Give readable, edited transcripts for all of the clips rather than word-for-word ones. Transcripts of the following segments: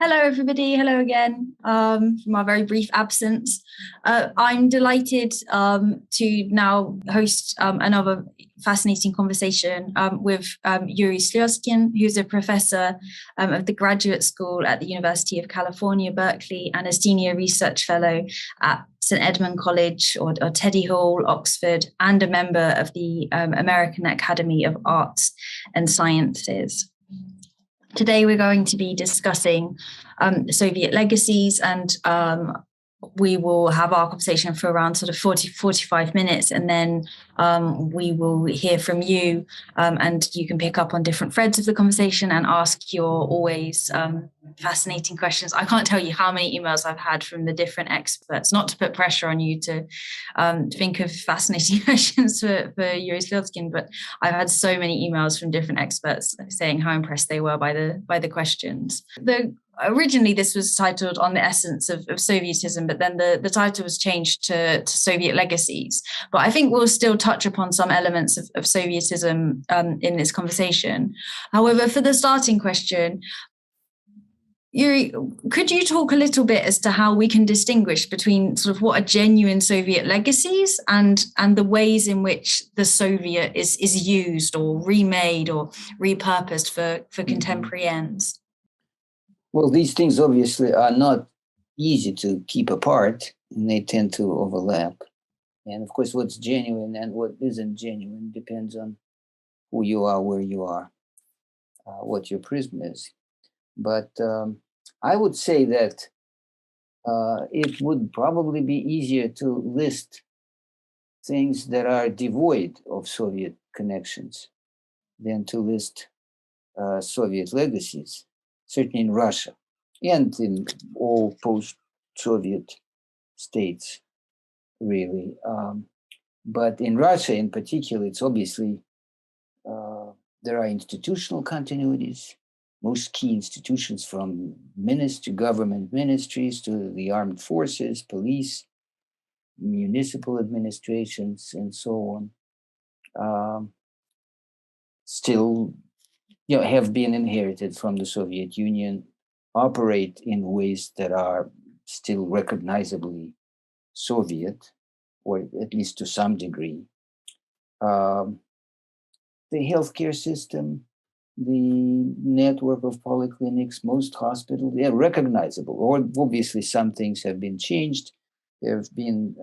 Hello, everybody. Hello again from our very brief absence. I'm delighted to now host another fascinating conversation with Yuri Slezkine, who's a professor of the graduate school at the University of California, Berkeley, and a senior research fellow at St. Edmund College or Teddy Hall, Oxford, and a member of the American Academy of Arts and Sciences. Today, we're going to be discussing Soviet legacies, and we will have our conversation for around sort of 45 minutes, and then we will hear from you, and you can pick up on different threads of the conversation and ask your always fascinating questions. I can't tell you how many emails I've had from the different experts, not to put pressure on you to think of fascinating questions for Yuri Slezkine, but I've had so many emails from different experts saying how impressed they were by the questions. Originally, this was titled On the Essence of Sovietism, but then the title was changed to Soviet Legacies. But I think we'll still touch upon some elements of Sovietism in this conversation. However, for the starting question, Yuri, could you talk a little bit as to how we can distinguish between sort of what are genuine Soviet legacies and the ways in which the Soviet is used or remade or repurposed for contemporary ends? Well, these things obviously are not easy to keep apart, and they tend to overlap. And of course, what's genuine and what isn't genuine depends on who you are, where you are, what your prism is. But I would say that it would probably be easier to list things that are devoid of Soviet connections than to list Soviet legacies, certainly in Russia and in all post-Soviet states, really. But in Russia in particular, it's obviously there are institutional continuities. Most key institutions, from government ministries to the armed forces, police, municipal administrations, and so on, still have been inherited from the Soviet Union, operate in ways that are still recognizably Soviet, or at least to some degree. The healthcare system, the network of polyclinics, most hospitals, they're recognizable. Or obviously some things have been changed. There have been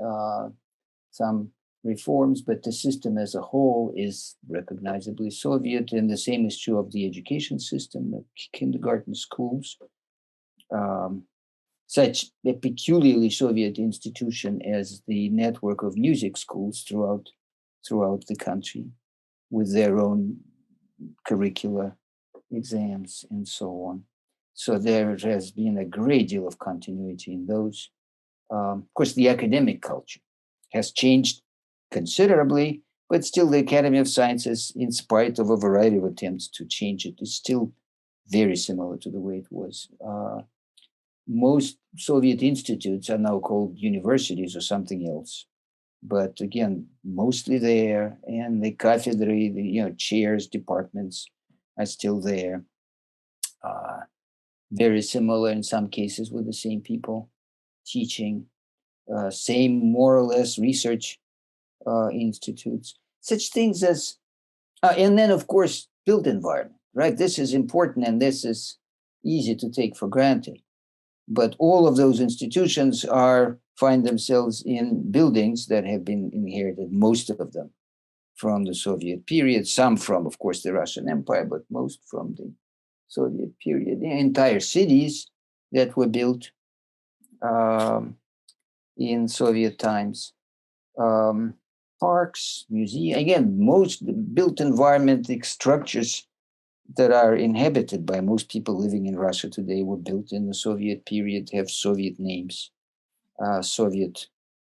some reforms, but the system as a whole is recognizably Soviet. And the same is true of the education system, kindergarten schools. Such a peculiarly Soviet institution as the network of music schools throughout the country, with their own curricula, exams, and so on. So there has been a great deal of continuity in those. Of course, the academic culture has changed considerably, but still the Academy of Sciences, in spite of a variety of attempts to change it, is still very similar to the way it was. Most Soviet institutes are now called universities or something else. But again, mostly there, and the cathedra, the chairs, departments are still there. Very similar in some cases with the same people teaching, same more or less research institutes. Such things as, and then of course, built environment, right? This is important, and this is easy to take for granted. But all of those institutions find themselves in buildings that have been inherited, most of them from the Soviet period, some from, of course, the Russian Empire, but most from the Soviet period. The entire cities that were built in Soviet times, parks, museums, again, most built environment structures that are inhabited by most people living in Russia today were built in the Soviet period, have Soviet names, Soviet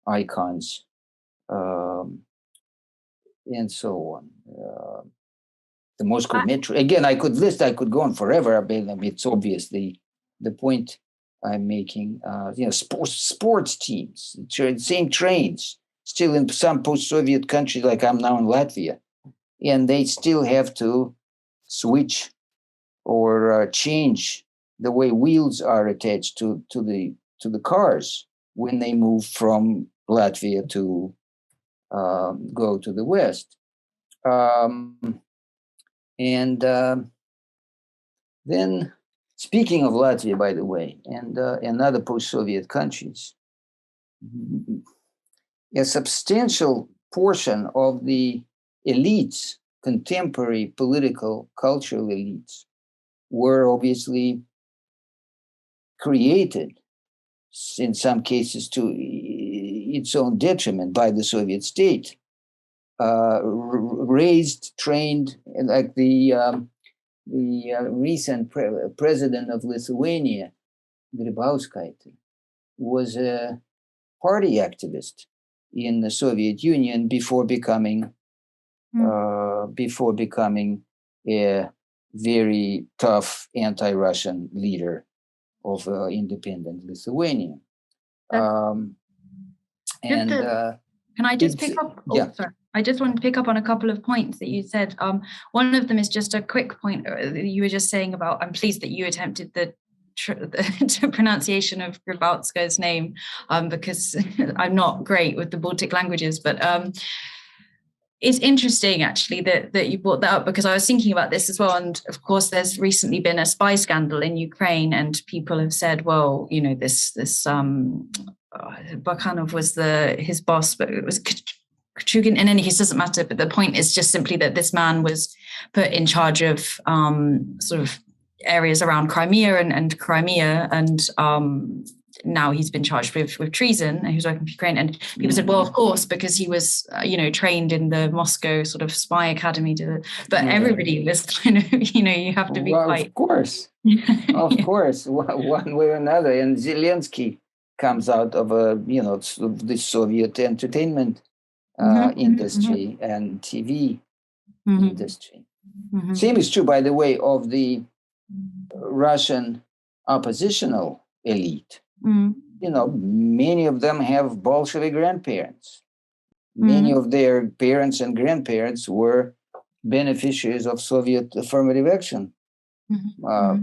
icons, and so on. The Moscow Metro, again, I could go on forever. I mean, it's obvious the point I'm making. Sports teams, same trains, still in some post-Soviet countries, like I'm now in Latvia, and they still have to switch or change the way wheels are attached to the cars when they move from Latvia to go to the west. Then, speaking of Latvia, by the way, and other post-Soviet countries, a substantial portion of the elites, contemporary political, cultural elites, were obviously created, in some cases to its own detriment, by the Soviet state, raised, trained, like the recent president of Lithuania, Grybauskaitė, was a party activist in the Soviet Union before becoming a very tough anti-Russian leader of independent Lithuania. Can I just pick up? Yeah. Sorry. I just want to pick up on a couple of points that you said. One of them is just a quick point you were just saying about, I'm pleased that you attempted the pronunciation of Grybauska's name, because I'm not great with the Baltic languages, but it's interesting actually that you brought that up, because I was thinking about this as well. And of course, there's recently been a spy scandal in Ukraine, and people have said, well, you know, this Bakhanov was his boss, but it was Kachugin. In any case, doesn't matter. But the point is just simply that this man was put in charge of sort of areas around Crimea and Crimea, and now he's been charged with treason, and he was working for Ukraine. And people said, well, of course, because he was, trained in the Moscow sort of spy academy. But everybody was kind of, you have to be quite. Of course, of course, one way or another. And Zelensky comes out of the Soviet entertainment industry and TV industry. Same is true, by the way, of the Russian oppositional elite. Many of them have Bolshevik grandparents. Many of their parents and grandparents were beneficiaries of Soviet affirmative action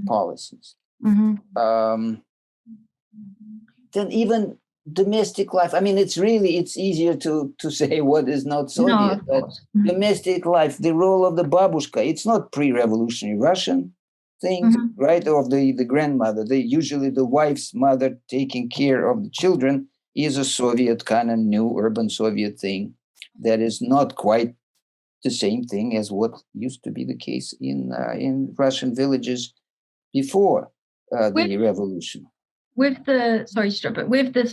policies. Then even domestic life. I mean, it's easier to say what is not Soviet, but domestic life, the role of the babushka, it's not pre-revolutionary Russian thing, right? Of the grandmother. Usually the wife's mother taking care of the children is a Soviet kind of new urban Soviet thing that is not quite the same thing as what used to be the case in Russian villages before the revolution. With the sort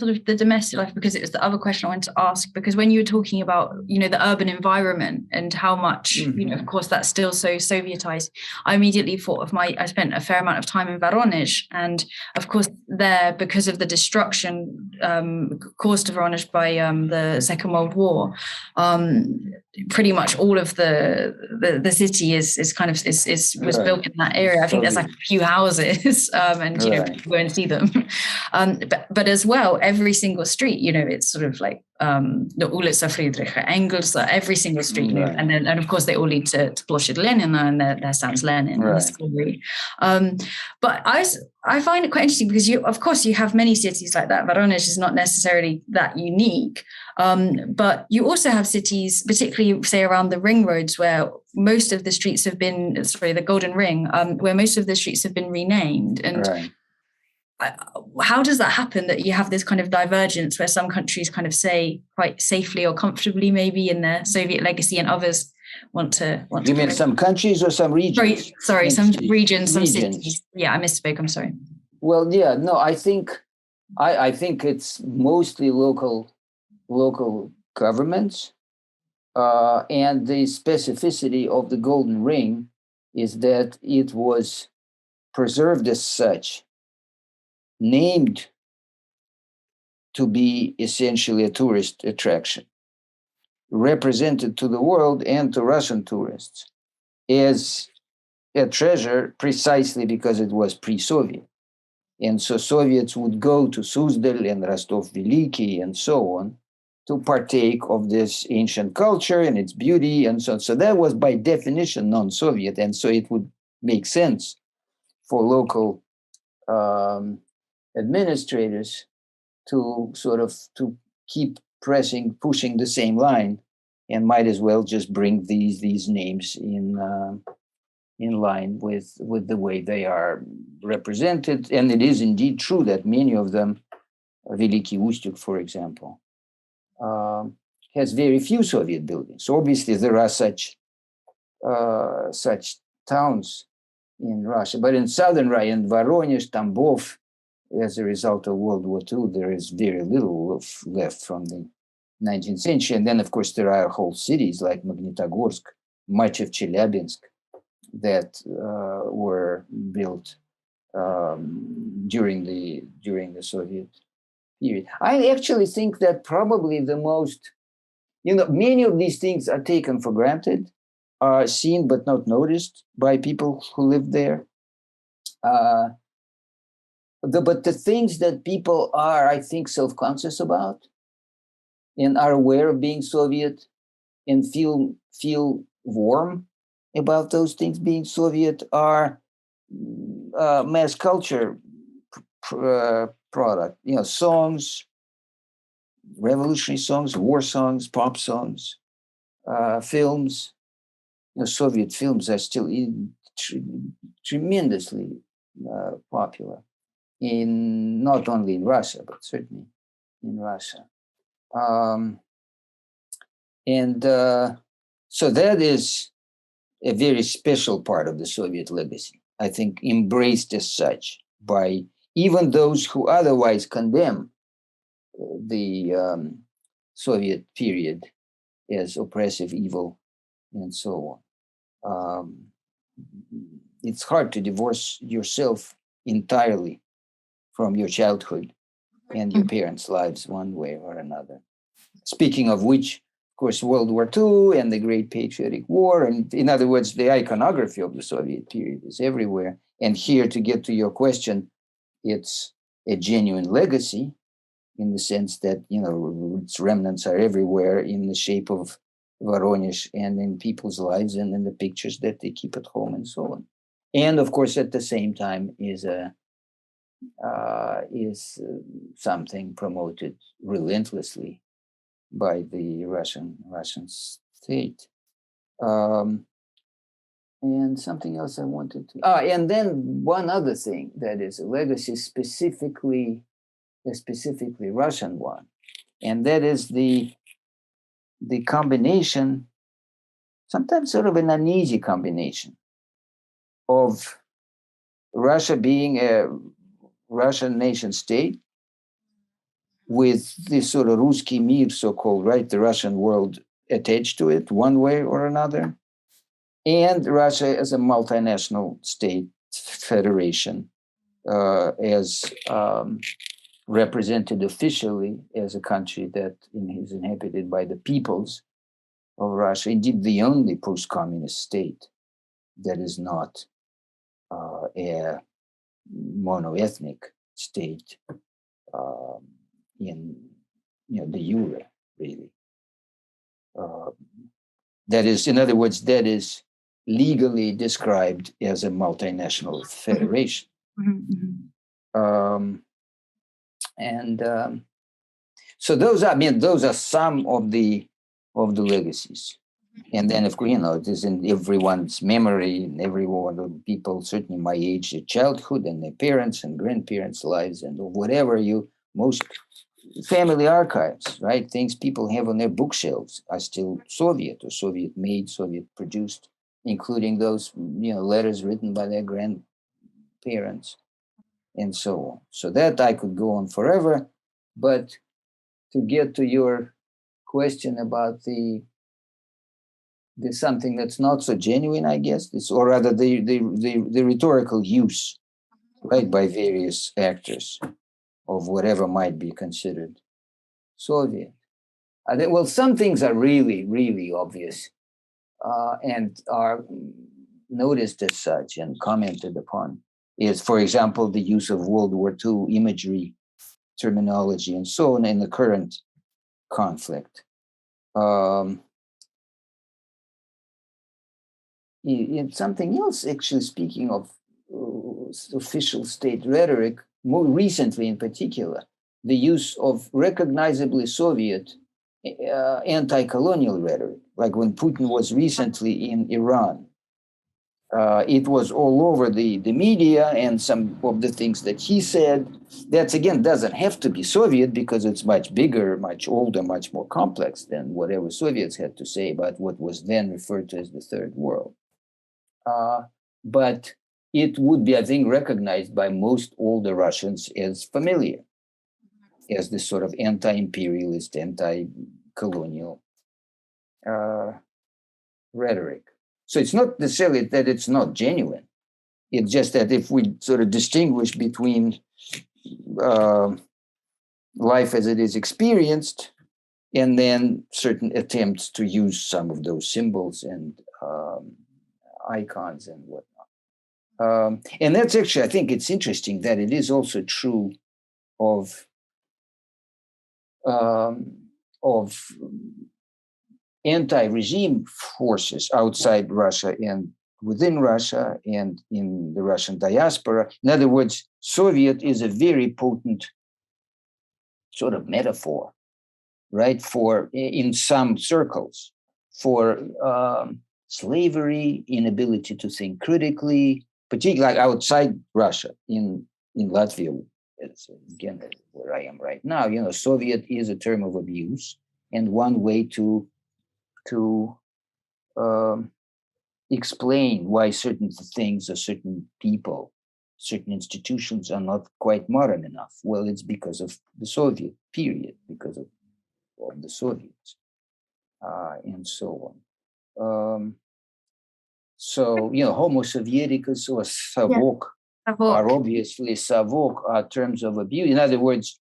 of the domestic life, because it was the other question I wanted to ask, because when you were talking about, the urban environment and how much, of course, that's still so Sovietized, I immediately thought of I spent a fair amount of time in Voronezh, and of course there, because of the destruction caused to Voronezh by the Second World War, pretty much all of the city was built in that area. I think there's like a few houses, and people go and see them. But as well, every single street, it's sort of like the Ulica Friedricha Engels, every single street, and of course they all lead to Ploshchad Lenina, and there stands Lenin in the story. But I find it quite interesting because you have many cities like that. Voronezh is not necessarily that unique, but you also have cities, particularly say around the ring roads, where most of the streets have been, the Golden Ring, where most of the streets have been renamed. And how does that happen, that you have this kind of divergence where some countries kind of say quite safely or comfortably maybe in their Soviet legacy, and others want to you mean some countries or some regions? Sorry, some regions, some cities. Yeah, I misspoke. I'm sorry. Well, yeah, no, I think it's mostly local governments, and the specificity of the Golden Ring is that it was preserved as such, named to be essentially a tourist attraction, represented to the world and to Russian tourists as a treasure precisely because it was pre-Soviet. And so Soviets would go to Suzdal and Rostov-Veliki and so on to partake of this ancient culture and its beauty and so on. So that was by definition non-Soviet, and so it would make sense for local um, administrators to sort of to keep pushing the same line, and might as well just bring these names in line with the way they are represented. And it is indeed true that many of them, Veliki Ustyuk, for example, has very few Soviet buildings. So obviously, there are such towns in Russia, but in southern Russia, in Voronezh, Tambov, as a result of World War II, there is very little left from the 19th century. And then, of course, there are whole cities like Magnitogorsk, much of Chelyabinsk, that were built during the Soviet period. I actually think that probably the most, many of these things are taken for granted, are seen but not noticed by people who live there. But the things that people are, I think, self-conscious about and are aware of being Soviet and feel warm about those things being Soviet are mass culture product. Songs, revolutionary songs, war songs, pop songs, films. Soviet films are still tremendously popular, not only in Russia, but certainly in Russia. So that is a very special part of the Soviet legacy, I think, embraced as such by even those who otherwise condemn the Soviet period as oppressive, evil, and so on. It's hard to divorce yourself entirely from your childhood and your parents' lives one way or another. Speaking of which, of course, World War II and the Great Patriotic War, and in other words, the iconography of the Soviet period is everywhere. And here, to get to your question, it's a genuine legacy in the sense that, its remnants are everywhere in the shape of Voronezh and in people's lives and in the pictures that they keep at home and so on. And of course, at the same time, is something promoted relentlessly by the Russian state. And something else I wanted to. And then one other thing that is a legacy, a specifically Russian one, and that is the combination, sometimes sort of an uneasy combination, of Russia being a Russian nation state with this sort of Ruski Mir, so-called, right, the Russian world attached to it one way or another, and Russia as a multinational state federation, as represented officially as a country that is inhabited by the peoples of Russia, indeed the only post-communist state that is not a monoethnic state in the Euro, really. That is, in other words, that is legally described as a multinational federation. So those are some of the legacies. And then, of course, it is in everyone's memory, and everyone of people, certainly my age, their childhood, and their parents and grandparents' lives, and whatever most family archives, right? Things people have on their bookshelves are still Soviet or Soviet-made, Soviet-produced, including those, letters written by their grandparents, and so on. So that I could go on forever, but to get to your question about the something that's not so genuine, I guess, or rather the rhetorical use, right, by various actors of whatever might be considered Soviet. Well, some things are really, really obvious and are noticed as such and commented upon. Is, for example, the use of World War II imagery, terminology, and so on in the current conflict. Something else, actually, speaking of official state rhetoric, more recently in particular, the use of recognizably Soviet anti-colonial rhetoric, like when Putin was recently in Iran. It was all over the media, and some of the things that he said, that again doesn't have to be Soviet because it's much bigger, much older, much more complex than whatever Soviets had to say about what was then referred to as the Third World. But it would be, I think, recognized by most older Russians as familiar, as this sort of anti-imperialist, anti-colonial rhetoric. So it's not necessarily that it's not genuine. It's just that if we sort of distinguish between life as it is experienced and then certain attempts to use some of those symbols and icons and whatnot. And that's actually, I think it's interesting that it is also true of anti-regime forces outside Russia and within Russia and in the Russian diaspora. In other words, Soviet is a very potent sort of metaphor, right, for, in some circles, for slavery, inability to think critically, particularly outside Russia, in Latvia, again, where I am right now, Soviet is a term of abuse, and one way to explain why certain things or certain people, certain institutions are not quite modern enough. Well, it's because of the Soviet period, because of the Soviets, and so on. So, Homo Sovieticus or Savok are obviously Savok are terms of abuse. In other words,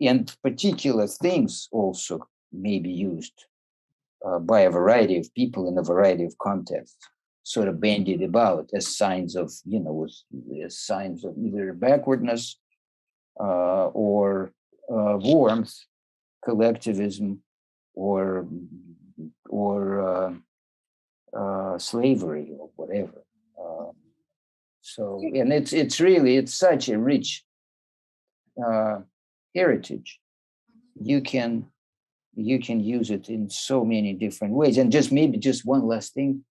and particular things also may be used by a variety of people in a variety of contexts, sort of bandied about as signs of, as signs of either backwardness or warmth, collectivism, or slavery or whatever. So, and it's such a rich heritage. You can use it in so many different ways. And maybe just one last thing.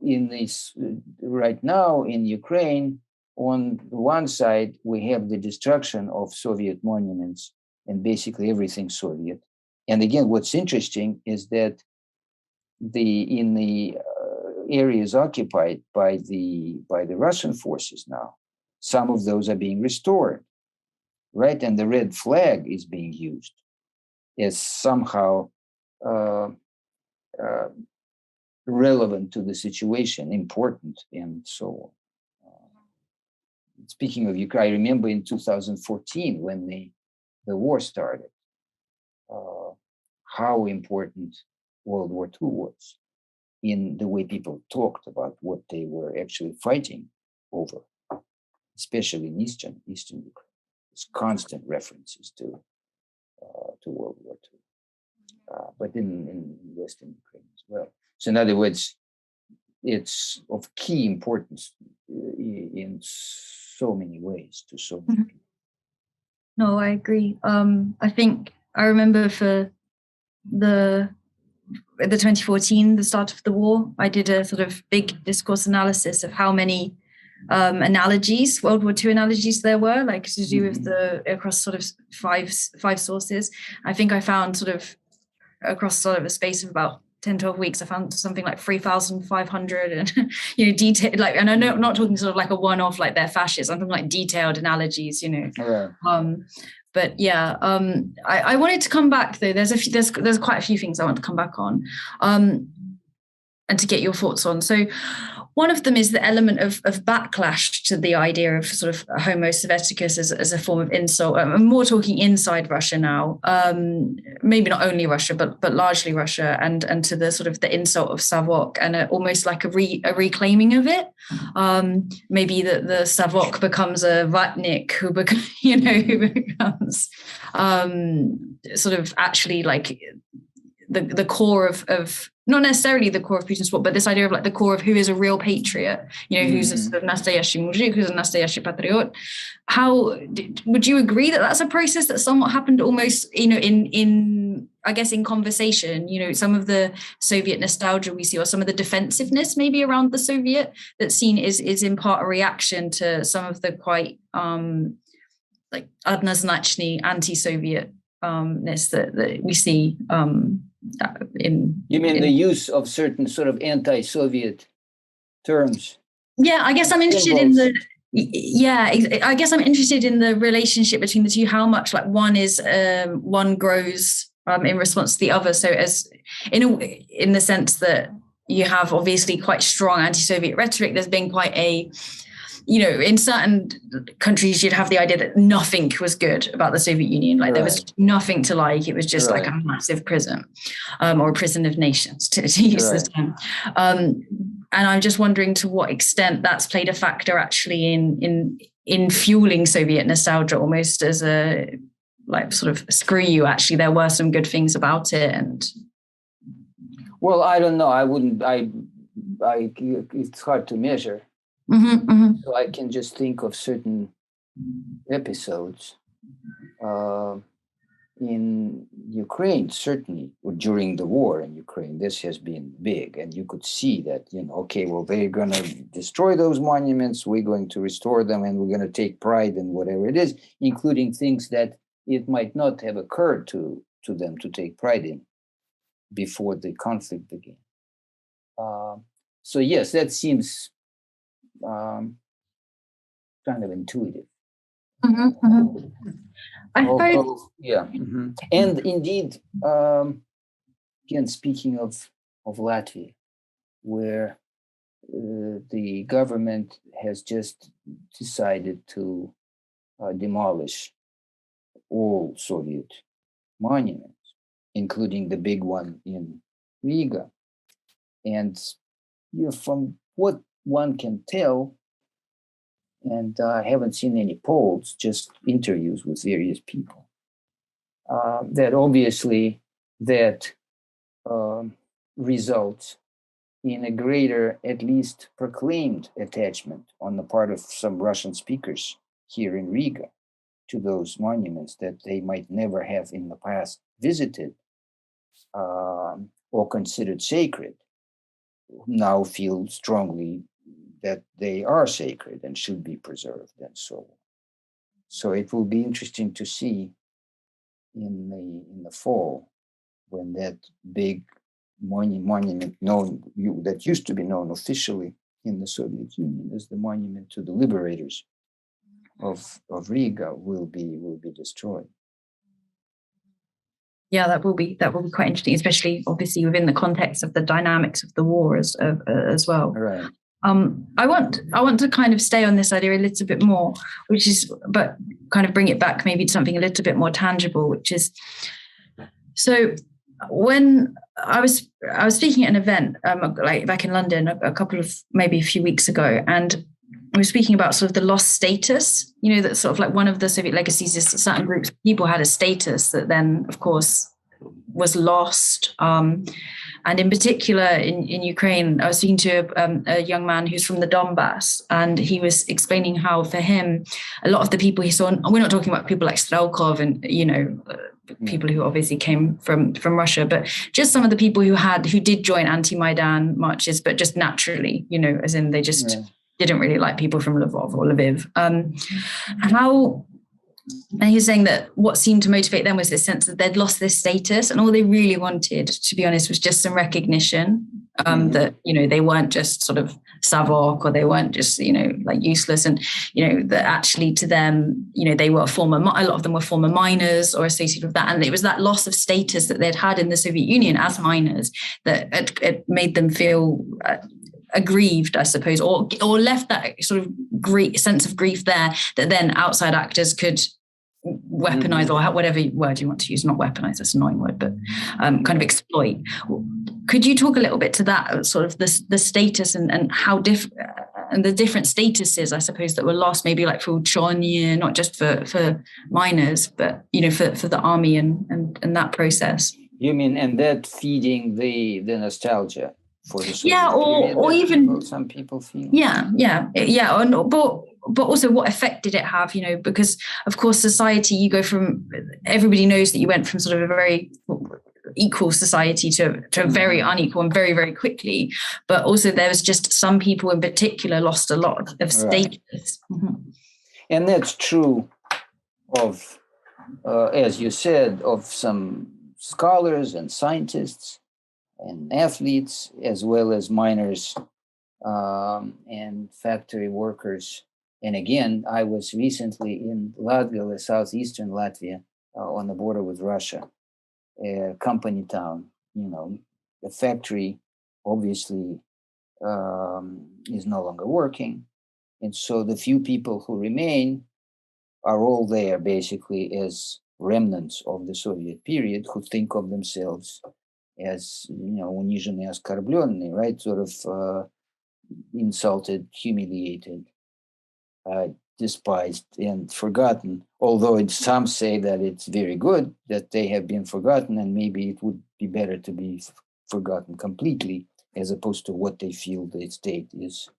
In this right now in Ukraine, on one side, we have the destruction of Soviet monuments and basically everything Soviet. And again, what's interesting is that in the areas occupied by the Russian forces now, some of those are being restored, right? And the red flag is being used as somehow relevant to the situation, important, and so on. Speaking of Ukraine, I remember in 2014 when the war started, how important World War II was in the way people talked about what they were actually fighting over, especially in Eastern Ukraine. There's constant references to World War II, but in Western Ukraine as well. So in other words, it's of key importance in so many ways to so many people. No, I agree. I think I remember for the 2014, the start of the war, I did a sort of big discourse analysis of how many analogies, World War II analogies there were, like to do with across sort of five sources. I think I found sort of across sort of a space of about 10, 12 weeks, I found something like 3,500 and, detailed, like, and I'm not talking sort of like a one-off, like they're fascists. I'm talking like detailed analogies, Right. But yeah, I wanted to come back though. There's quite a few things I want to come back on, and to get your thoughts on. So one of them is the element of backlash to the idea of sort of Homo Sovieticus as a form of insult. I'm more talking inside Russia now, maybe not only Russia, but largely Russia, and to the sort of the insult of Savok, and almost like a reclaiming of it. Maybe the Savok becomes a Vatnik who becomes sort of actually like the core of not necessarily the core of Putin's support, but this idea of like the core of who is a real patriot, who's a sort of nastoyashi mujik, who's a nastoyashi patriot. How would you agree that that's a process that somewhat happened almost, in I guess in conversation, some of the Soviet nostalgia we see, or some of the defensiveness maybe around the Soviet that's seen is in part a reaction to some of the quite like однозначный anti-Soviet-ness that we see the use of certain sort of anti-Soviet terms? Yeah, I guess I'm interested in the relationship between the two, how much like one grows in response to the other. So as in the sense that you have obviously quite strong anti-Soviet rhetoric, there's been quite a, in certain countries, you'd have the idea that nothing was good about the Soviet Union. Like there was nothing to like. It was just like a massive prison, or a prison of nations, to use this term. And I'm just wondering to what extent that's played a factor actually in fueling Soviet nostalgia, almost as a like sort of screw you. Actually, there were some good things about it. And well, I don't know. I wouldn't. It's hard to measure. So I can just think of certain episodes in Ukraine, certainly, or during the war in Ukraine. This has been big, and you could see that, okay, well, they're going to destroy those monuments, we're going to restore them, and we're going to take pride in whatever it is, including things that it might not have occurred to them to take pride in before the conflict began. So yes, that seems kind of intuitive. And indeed, again, speaking of Latvia, where the government has just decided to demolish all Soviet monuments, including the big one in Riga. And from what one can tell, and I haven't seen any polls, just interviews with various people, that obviously that results in a greater, at least proclaimed, attachment on the part of some Russian speakers here in Riga to those monuments that they might never have in the past visited or considered sacred, now feel strongly that they are sacred and should be preserved, and so on. So it will be interesting to see in the fall, when that big monument that used to be known officially in the Soviet Union as the monument to the liberators of Riga will be destroyed. Yeah, that will be quite interesting, especially obviously within the context of the dynamics of the war as well. Right. I want to kind of stay on this idea a little bit more, but kind of bring it back maybe to something a little bit more tangible, which is, so when I was speaking at an event like back in London a few weeks ago, and we were speaking about sort of the lost status, that sort of like one of the Soviet legacies is that certain groups of people had a status that then, of course, was lost. And in particular, in Ukraine, I was speaking to a young man who's from the Donbass, and he was explaining how for him, a lot of the people he saw, and we're not talking about people like Strelkov and, people who obviously came from Russia, but just some of the people who did join anti-Maidan marches, but just naturally, as in they just didn't really like people from Lvov or Lviv. And he was saying that what seemed to motivate them was this sense that they'd lost their status, and all they really wanted, to be honest, was just some recognition that, they weren't just sort of Savok, or they weren't just, like useless. And, that actually to them, they were a lot of them were former miners or associated with that. And it was that loss of status that they'd had in the Soviet Union as miners that it made them feel aggrieved, I suppose, or left that sort of sense of grief there that then outside actors could weaponize, or whatever word you want to use, not weaponize, that's an annoying word, but kind of exploit. Could you talk a little bit to that, sort of the status and how and the different statuses, I suppose, that were lost, maybe like for Uchonye, not just for miners, but, for the army and that process? You mean, and that feeding the nostalgia for the Soviet Yeah, period or that even some people feel. Yeah, but also what effect did it have? Because of course society, you go from, everybody knows that you went from sort of a very equal society to a very unequal and very, very quickly. But also there was just some people in particular lost a lot of status. Right. And that's true of, as you said, of some scholars and scientists and athletes, as well as miners and factory workers. And again, I was recently in Latgale, southeastern Latvia, on the border with Russia, a company town. The factory obviously is no longer working. And so the few people who remain are all there basically as remnants of the Soviet period, who think of themselves as, униженные, оскорбленные, right? Sort of insulted, humiliated, despised, and forgotten. Although some say that it's very good that they have been forgotten, and maybe it would be better to be forgotten completely, as opposed to what they feel the state is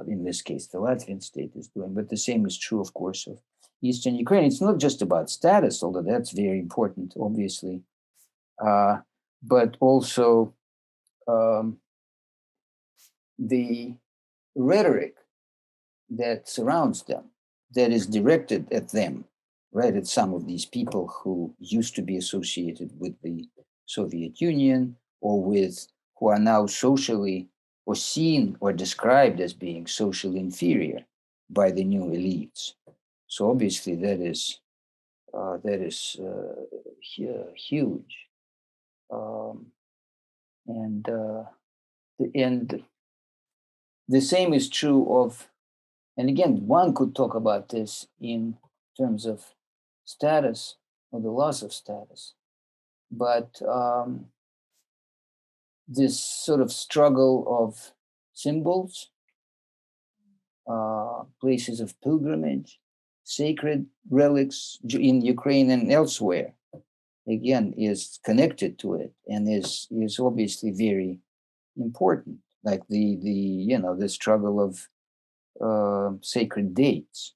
in this case, the Latvian state is doing. But the same is true, of course, of Eastern Ukraine. It's not just about status, although that's very important, obviously, but also the rhetoric that surrounds them, that is directed at them, right? At some of these people who used to be associated with the Soviet Union, or who are now socially or seen or described as being socially inferior by the new elites. So obviously that is huge, and the same is true of, and again, one could talk about this in terms of status or the loss of status, but this sort of struggle of symbols, places of pilgrimage, sacred relics in Ukraine and elsewhere, again, is connected to it and is obviously very important. Like the struggle of sacred dates.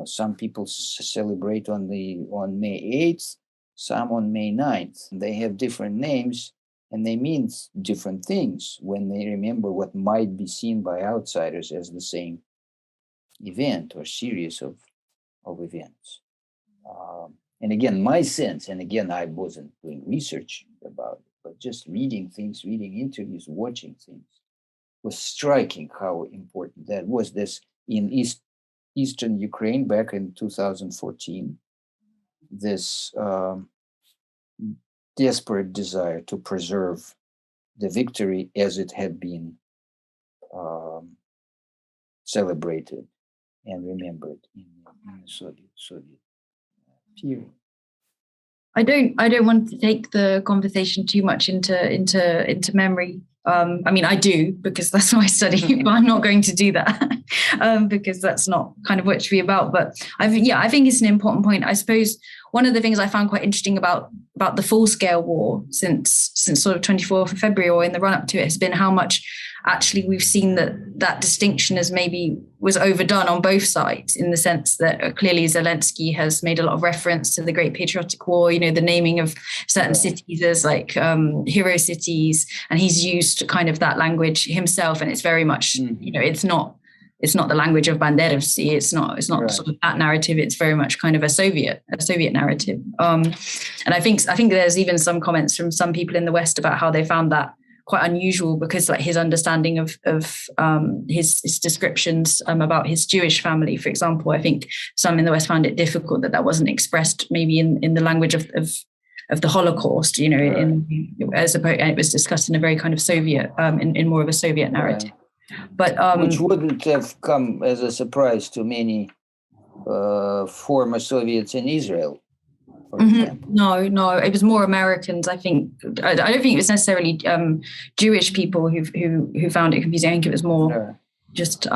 Some people celebrate on May 8th, some on May 9th. They have different names, and they mean different things when they remember what might be seen by outsiders as the same event or series of events. And again, my sense, and again, I wasn't doing research about it, but just reading things, reading interviews, watching things, was striking how important that was. This in Eastern Ukraine back in 2014, this desperate desire to preserve the victory as it had been celebrated and remembered in the Soviet period. I don't want to take the conversation too much into memory. I mean, I do, because that's what I study, but I'm not going to do that because that's not kind of what it should be about. But I think it's an important point. I suppose one of the things I found quite interesting about the full-scale war since sort of 24th of February or in the run-up to it has been how much actually we've seen that distinction as maybe was overdone on both sides, in the sense that clearly Zelensky has made a lot of reference to the Great Patriotic War, the naming of certain cities as like hero cities, and he's used kind of that language himself, and it's very much, it's not the language of Banderovci. It's not right. Sort of that narrative. It's very much kind of a Soviet narrative. And I think there's even some comments from some people in the West about how they found that quite unusual, because like his understanding of his descriptions about his Jewish family, for example, I think some in the West found it difficult that wasn't expressed maybe in the language of the Holocaust, as opposed, and it was discussed in a very kind of Soviet, in more of a Soviet narrative. Right. But which wouldn't have come as a surprise to many former Soviets in Israel. No, it was more Americans. I think I don't think it was necessarily Jewish people who found it confusing. I think it was more just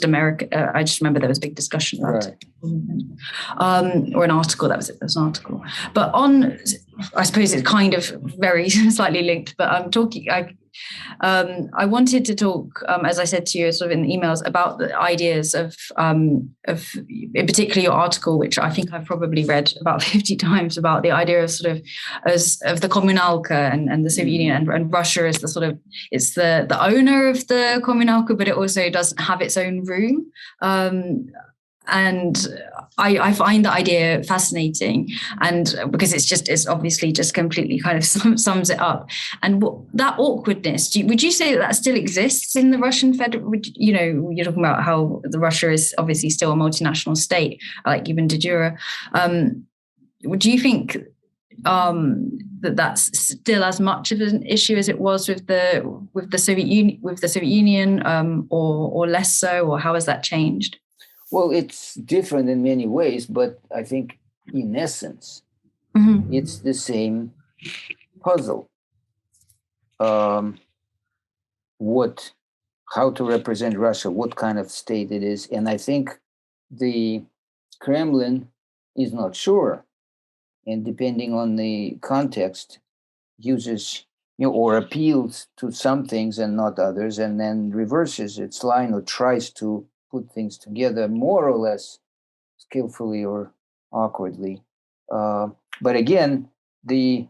America. I just remember there was a big discussion about it, or an article. That was it. There was an article. But I suppose it's kind of very slightly linked. But I'm talking. I wanted to talk, as I said to you, sort of in the emails, about the ideas of in particular your article, which I think I've probably read about 50 times, about the idea of sort of of the Kommunalka and the Soviet Union and Russia as the sort of, it's the owner of the Kommunalka, but it also doesn't have its own room. And I find the idea fascinating, and because it's obviously just completely kind of sums it up. And that awkwardness, would you say that still exists in the Russian Federal? You know, you're talking about how Russia is obviously still a multinational state, like even de jure. Do you think that's still as much of an issue as it was with the Soviet Union, or less so, or how has that changed? Well, it's different in many ways, but I think in essence, it's the same puzzle. How to represent Russia, what kind of state it is. And I think the Kremlin is not sure. And depending on the context, uses, or appeals to some things and not others, and then reverses its line or tries to put things together more or less skillfully or awkwardly. But again, the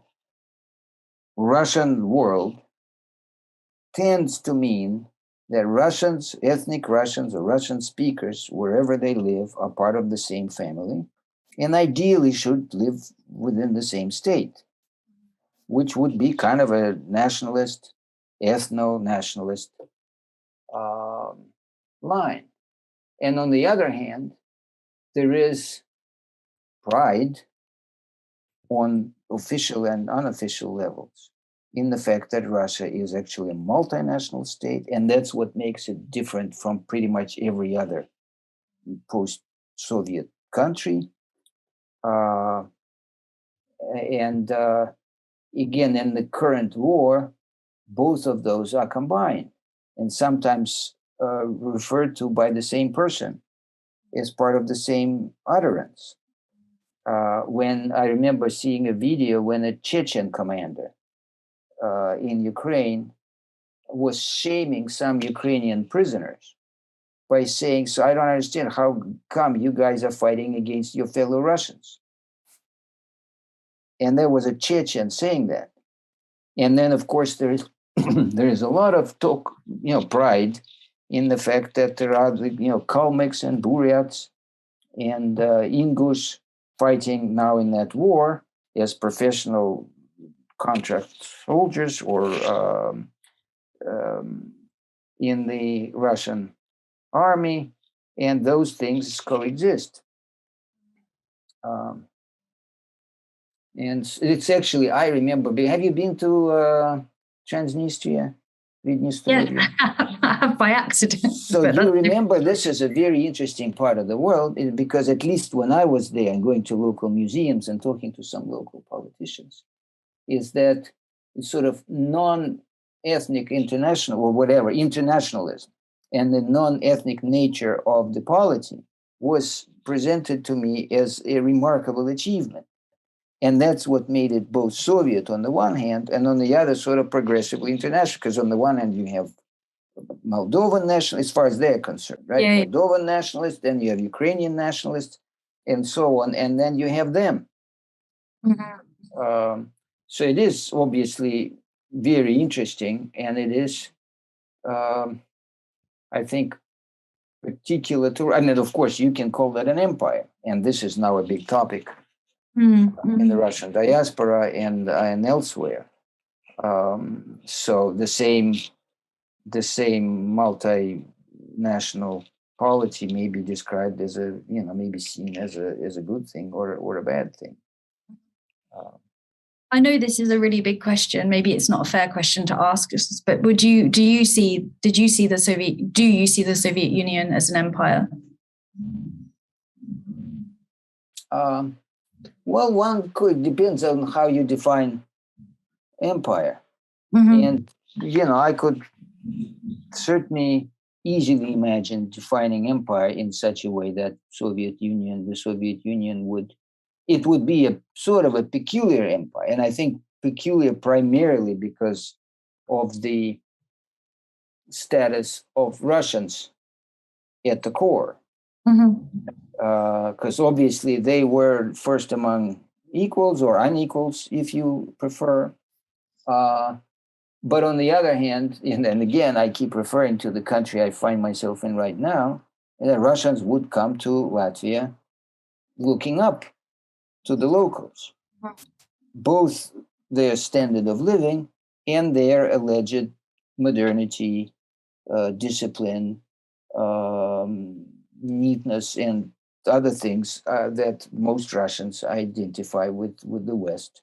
Russian world tends to mean that Russians, ethnic Russians or Russian speakers, wherever they live, are part of the same family and ideally should live within the same state, which would be kind of a nationalist, ethno-nationalist line. And on the other hand, there is pride on official and unofficial levels in the fact that Russia is actually a multinational state, and that's what makes it different from pretty much every other post-Soviet country. Again, in the current war, both of those are combined and sometimes referred to by the same person as part of the same utterance. When I remember seeing a video when a Chechen commander in Ukraine was shaming some Ukrainian prisoners by saying, "So I don't understand, how come you guys are fighting against your fellow Russians?" And there was a Chechen saying that. And then, of course, there is there is a lot of talk, pride in the fact that there are, Kalmyks and Buryats and Ingush fighting now in that war as professional contract soldiers or in the Russian army, and those things coexist. And it's actually, I remember, have you been to Transnistria? Yeah, by accident. So you remember, this is a very interesting part of the world, because at least when I was there and going to local museums and talking to some local politicians, is that sort of non-ethnic international or whatever, internationalism and the non-ethnic nature of the polity was presented to me as a remarkable achievement. And that's what made it both Soviet on the one hand, and on the other, sort of progressively international. Because on the one hand, you have Moldovan nationalists, as far as they're concerned, right? Yeah. Moldovan nationalists, then you have Ukrainian nationalists, and so on. And then you have them. Mm-hmm. So it is obviously very interesting. And it is, I think, particular to, and then, of course, you can call that an empire. And this is now a big topic. Mm-hmm. In the Russian diaspora and elsewhere. So the same multinational polity may be described as maybe seen as a good thing or a bad thing. I know this is a really big question. Maybe it's not a fair question to ask, but do you see the Soviet Union as an empire? Well, one could, depends on how you define empire. Mm-hmm. And, I could certainly easily imagine defining empire in such a way that the Soviet Union would be a sort of a peculiar empire. And I think peculiar primarily because of the status of Russians at the core. Because obviously they were first among equals or unequals, if you prefer. But on the other hand, and again, I keep referring to the country I find myself in right now, the Russians would come to Latvia looking up to the locals, both their standard of living and their alleged modernity, discipline, neatness, and other things that most Russians identify with the West.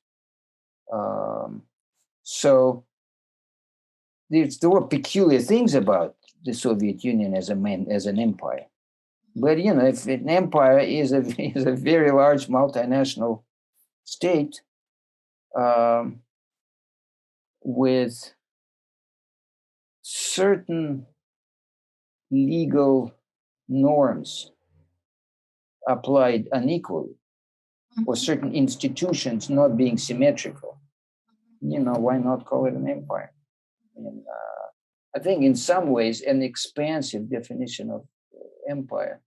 So there were peculiar things about the Soviet Union as an empire. But if an empire is a very large multinational state with certain legal norms applied unequally, or certain institutions not being symmetrical, why not call it an empire? And I think in some ways an expansive definition of empire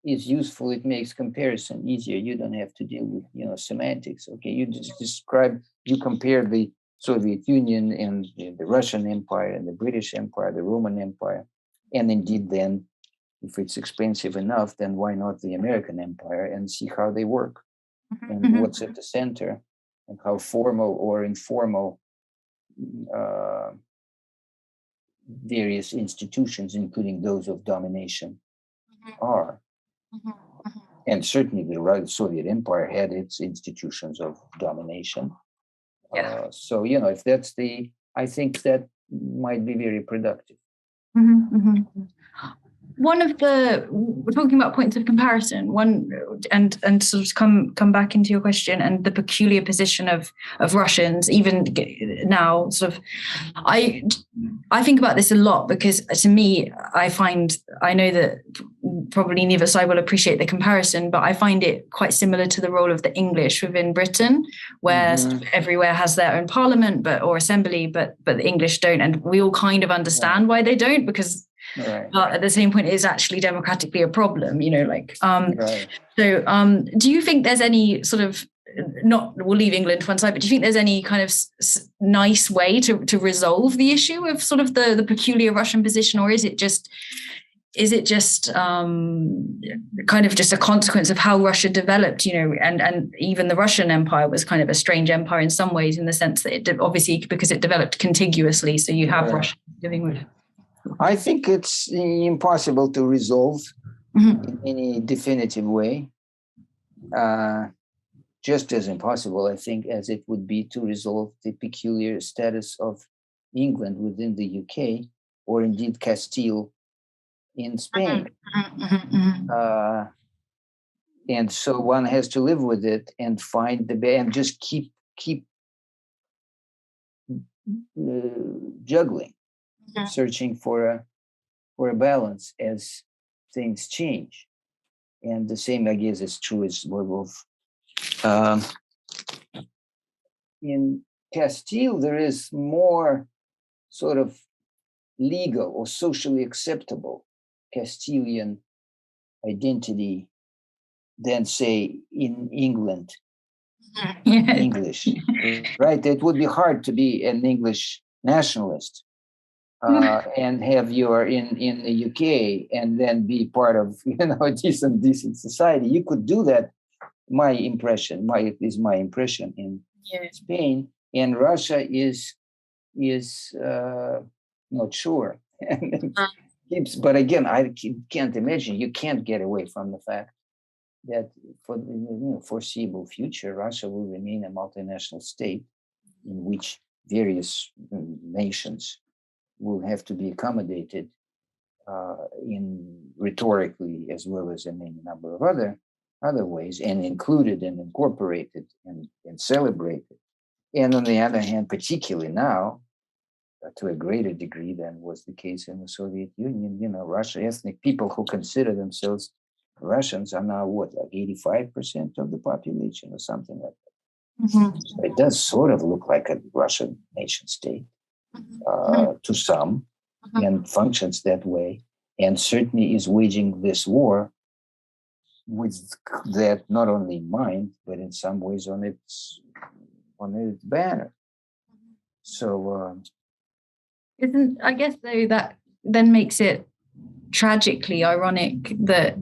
is useful. It makes comparison easier. You don't have to deal with semantics. Okay, you compare the Soviet Union and the Russian Empire and the British Empire, the Roman Empire, and indeed then, if it's expensive enough, then why not the American Empire, and see how they work and what's at the center and how formal or informal various institutions, including those of domination, are. And certainly the Soviet Empire had its institutions of domination. So, if that's I think that might be very productive. One of we're talking about points of comparison, and sort of come back into your question and the peculiar position of Russians, even now, sort of, I think about this a lot because to me, I know that probably neither side will appreciate the comparison, but I find it quite similar to the role of the English within Britain, where sort of everywhere has their own parliament or assembly, but the English don't, and we all kind of understand why they don't, because but at the same point, it is actually democratically a problem, Right. So do you think there's any sort of, we'll leave England to one side, but do you think there's any kind of nice way to resolve the issue of sort of the peculiar Russian position, or is it just kind of just a consequence of how Russia developed, and even the Russian Empire was kind of a strange empire in some ways, in the sense that it obviously, because it developed contiguously, so you have Russia living with. I think it's impossible to resolve in any definitive way. Just as impossible, I think, as it would be to resolve the peculiar status of England within the UK, or indeed Castile in Spain. And so one has to live with it and find and just keep juggling, searching for a balance as things change. And the same, I guess, is true as well of in Castile. There is more sort of legal or socially acceptable Castilian identity than, say, in England. English, right? It would be hard to be an English nationalist and have your in the UK and then be part of a decent society. You could do that. My impression in Spain, and Russia is not sure. But again, I can't imagine. You can't get away from the fact that for the foreseeable future, Russia will remain a multinational state in which various nations will have to be accommodated in rhetorically as well as in a number of other ways, and included and incorporated and celebrated. And on the other hand, particularly now, to a greater degree than was the case in the Soviet Union. Russia ethnic people who consider themselves Russians are now like 85% of the population or something like that. Mm-hmm. So it does sort of look like a Russian nation state to some, and functions that way, and certainly is waging this war with that not only in mind, but in some ways on its banner. So I guess though that then makes it tragically ironic that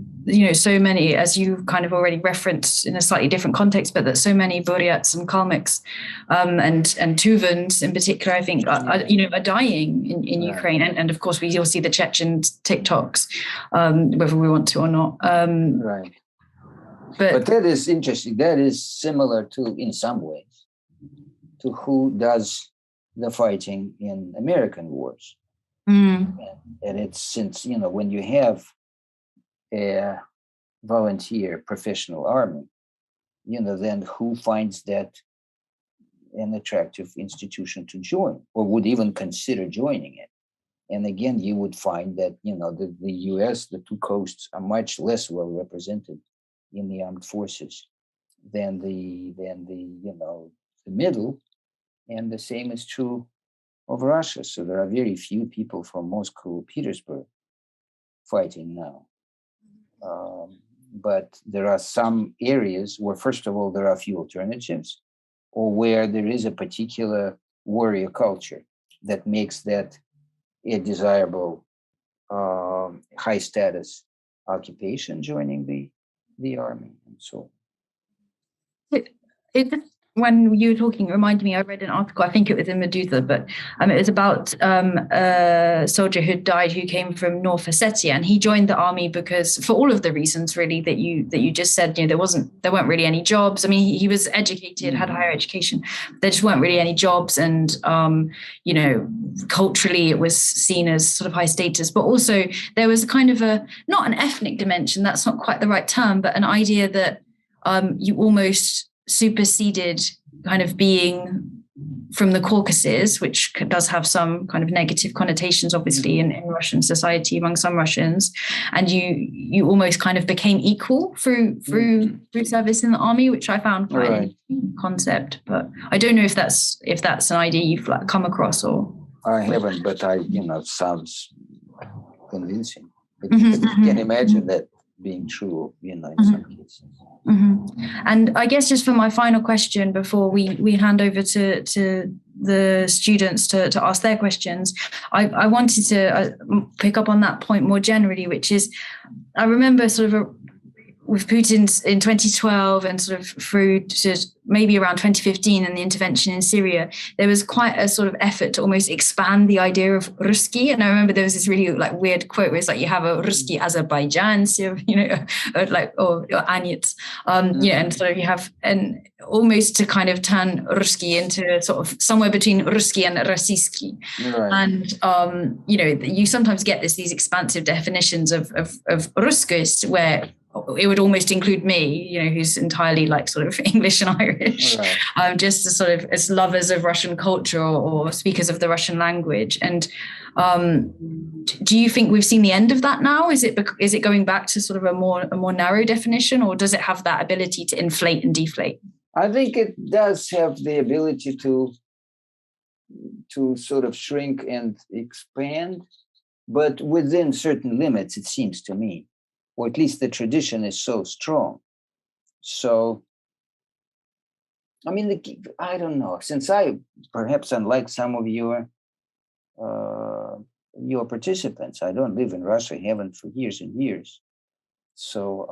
so many, as you kind of already referenced in a slightly different context, but that so many Buryats and Kalmyks and Tuvans in particular, I think, are dying in Ukraine, and of course you'll see the Chechen TikToks, whether we want to or not. Right. But that is interesting. That is similar to, in some ways, to who does the fighting in American wars. And it's since, when you have a volunteer professional army, then who finds that an attractive institution to join or would even consider joining it? And again, you would find that, the US, the two coasts are much less well represented in the armed forces than the middle. And the same is true of Russia. So there are very few people from Moscow or Petersburg fighting now. But there are some areas where, first of all, there are few alternatives, or where there is a particular warrior culture that makes that a desirable high status occupation, joining the army, and so. When you were talking, it reminded me, I read an article, I think it was in Medusa, but it was about a soldier who died who came from North Ossetia, and he joined the army because, for all of the reasons really that you just said, there weren't really any jobs. I mean, he was educated, had higher education. There just weren't really any jobs, and culturally it was seen as sort of high status, but also there was kind of not an ethnic dimension, that's not quite the right term, but an idea that you almost superseded kind of being from the Caucasus, which does have some kind of negative connotations, obviously, in Russian society among some Russians, and you almost kind of became equal through service in the army, which I found quite an interesting concept. But I don't know if that's an idea you've come across, or I haven't, but sounds convincing. I can imagine that being true, in some cases. And I guess just for my final question before we hand over to the students to ask their questions, I wanted to pick up on that point more generally, which is, I remember sort of with Putin in 2012 and sort of through to maybe around 2015 and the intervention in Syria, there was quite a sort of effort to almost expand the idea of Ruski. And I remember there was this really like weird quote where it's like you have a Ruski Azerbaijan, or Anyats, and sort of you have almost to kind of turn Ruski into sort of somewhere between Ruski and Rossiyski. And you sometimes get these expansive definitions of Ruskost where it would almost include me, who's entirely like sort of English and Irish, just as sort of as lovers of Russian culture or speakers of the Russian language. And do you think we've seen the end of that now? Is it going back to sort of a more narrow definition, or does it have that ability to inflate and deflate? I think it does have the ability to sort of shrink and expand, but within certain limits, it seems to me. Or at least the tradition is so strong. So, I mean, I don't know. Since I, perhaps unlike some of your participants, I don't live in Russia, haven't for years and years. So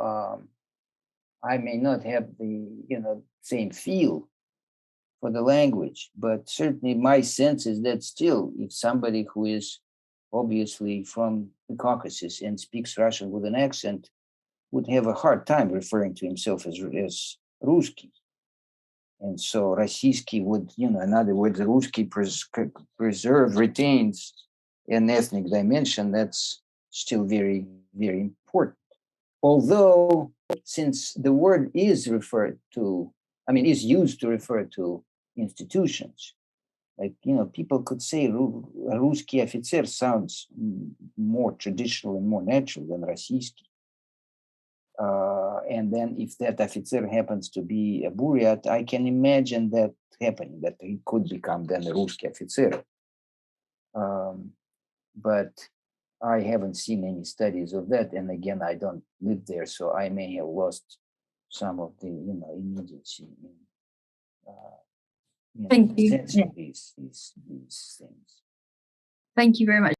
I may not have the same feel for the language, but certainly my sense is that still, if somebody who is obviously from the Caucasus and speaks Russian with an accent would have a hard time referring to himself as Ruski. And so Rossiyski would, in other words, Ruski retains an ethnic dimension that's still very, very important. Although, since the word is used to refer to institutions, Like, people could say Русский офицер sounds more traditional and more natural than Российский. And then if that officer happens to be a Buryat, I can imagine that happening, that he could become then a Русский офицер. But I haven't seen any studies of that. And again, I don't live there, so I may have lost some of the, immediacy in Thank you. sensing these things. Thank you very much.